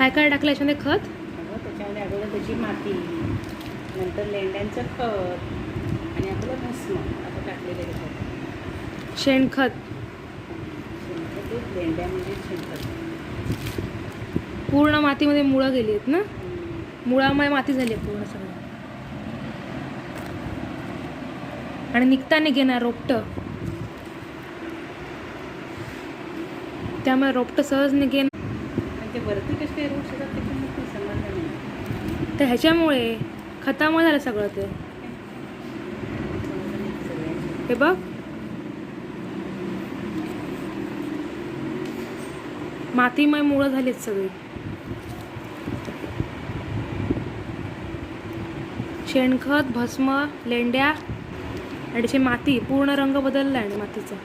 काय काय टाकलं याच्यामध्ये? खत, त्याच्यामध्ये अगोदर त्याची माती, नंतर लेंड्यांचं खत आणि आपलं भस्म असं टाकलेलं त्याच्यात. शेणखत. शेणखत लेंड्या म्हणजे शेणखत. पूर्ण मातीमध्ये मुळं गेली आहेत ना, मुळामुळे माती झाली आहे पूर्ण सगळं. आणि निघताना घेणार रोपटं, त्यामुळे रोपटं सहज निघेन. ते वरती कसे काय रोड शेतात त्याच्यामुळे समजलं नाही. तर ह्याच्यामुळे खतामुळे झालं सगळं ते. हे बघ, मातीमय मुळं झालीत सगळी. शेणखत, भस्म, लेंड्या आणि माती, पूर्ण रंग बदलला आहे मातीचा.